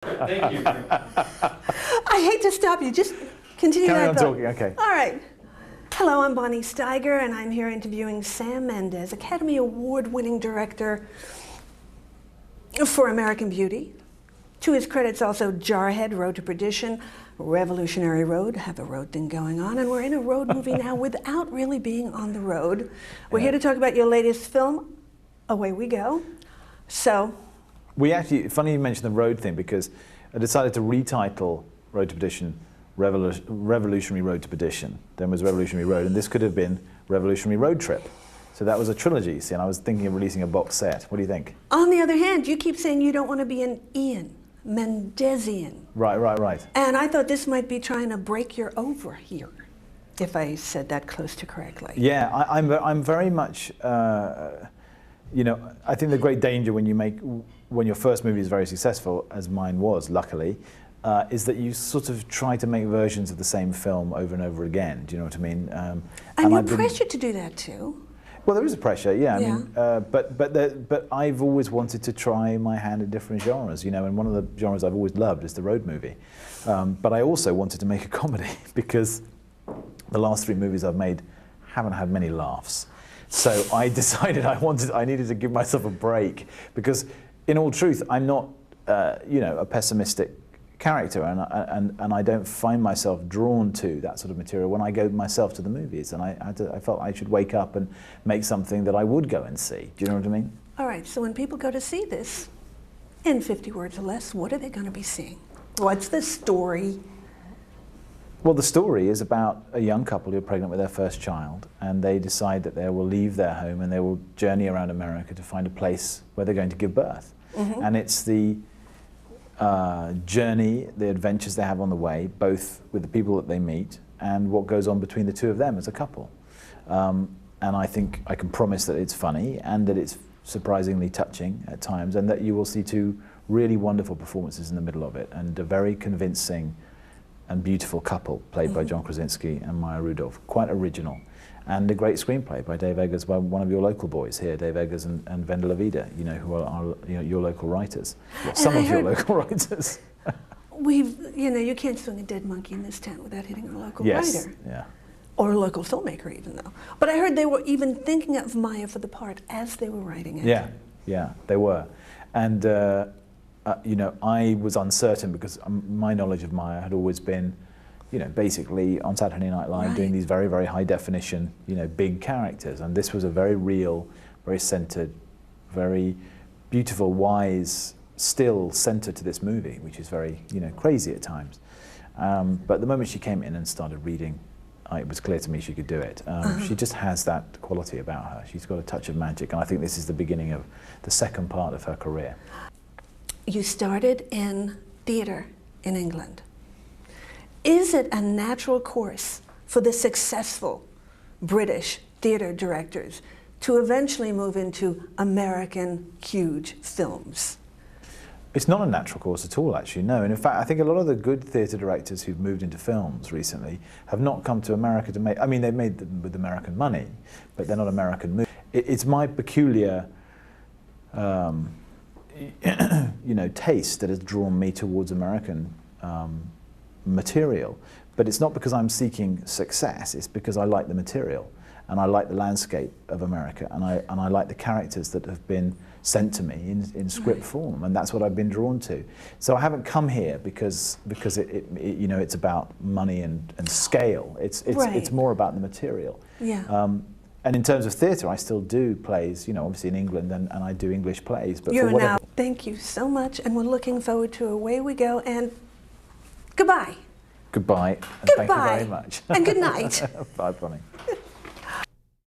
Thank you. I hate to stop you. Just continue Carry that on thought. talking, okay. All right. Hello, I'm Bonnie Steiger, and I'm here interviewing Sam Mendes, Academy Award-winning director for American Beauty. To his credits, also Jarhead, Road to Perdition, Revolutionary Road, have a road thing going on, and we're in a road movie now without really being on the road. We're here to talk about your latest film, Away We Go. So, We actually, funny you mentioned the road thing, because I decided to retitle Road to Perdition Revolutionary Road to Perdition. Then was Revolutionary Road, and this could have been Revolutionary Road Trip. So that was a trilogy, see, and I was thinking of releasing a box set. What do you think? on the other hand, you keep saying you don't want to be an Ian Mendesian. Right. And I thought this might be trying to break your over here, if I said that close to correctly. Yeah, I'm very much, you know, I think the great danger when your first movie is very successful, as mine was, luckily, is that you sort of try to make versions of the same film over and over again. Do you know what I mean? And you're pressured to do that too. Well, there is a pressure, yeah. Yeah. I mean, but I've always wanted to try my hand in different genres, you know, and one of the genres I've always loved is the road movie. But I also wanted to make a comedy because the last 3 movies I've made haven't had many laughs. So I decided I needed to give myself a break because, in all truth, I'm not, you know, a pessimistic character, and I don't find myself drawn to that sort of material when I go myself to the movies. And I felt I should wake up and make something that I would go and see. Do you know what I mean? All right, so when people go to see this, in 50 words or less, what are they going to be seeing? What's the story? Well, the story is about a young couple who are pregnant with their first child, and they decide that they will leave their home and they will journey around America to find a place where they're going to give birth. Mm-hmm. And it's the journey, the adventures they have on the way, both with the people that they meet and what goes on between the two of them as a couple. And I think I can promise that it's funny and that it's surprisingly touching at times, and that you will see 2 really wonderful performances in the middle of it, and a very convincing and beautiful couple played by John Krasinski and Maya Rudolph, quite original. And a great screenplay by Dave Eggers, by one of your local boys here, Dave Eggers and Vendela Vida, you know, who are you know, your local writers. Well, some of your local writers. You know, you can't swing a dead monkey in this town without hitting a local writer. Yeah. Or a local filmmaker even, though. But I heard they were even thinking of Maya for the part as they were writing it. Yeah, they were. And, you know, I was uncertain because my knowledge of Maya had always been, you know, basically on Saturday Night Live doing these very, very high definition, you know, big characters. And this was a very real, very centered, very beautiful, wise, still center to this movie, which is very, you know, crazy at times. But the moment she came in and started reading, it was clear to me she could do it. She just has that quality about her. She's got a touch of magic, and I think this is the beginning of the second part of her career. You started in theater in England. Is it a natural course for the successful British theater directors to eventually move into American huge films? It's not a natural course at all, actually, no. And in fact, I think a lot of the good theatre directors who've moved into films recently have not come to America to make, I mean, they've made them with American money, but they're not American movies. It's my peculiar, you know, taste that has drawn me towards American material. But it's not because I'm seeking success, it's because I like the material, and I like the landscape of America, and I like the characters that have been sent to me in script form, and that's what I've been drawn to. So I haven't come here because it you know, it's about money and scale. It's more about the material. Yeah. And in terms of theatre, I still do plays, you know, obviously in England, and I do English plays. But You're for whatever. now. Thank you so much, and we're looking forward to Away We Go, and goodbye. Goodbye, and thank you very much. And good night. Bye, Bonnie.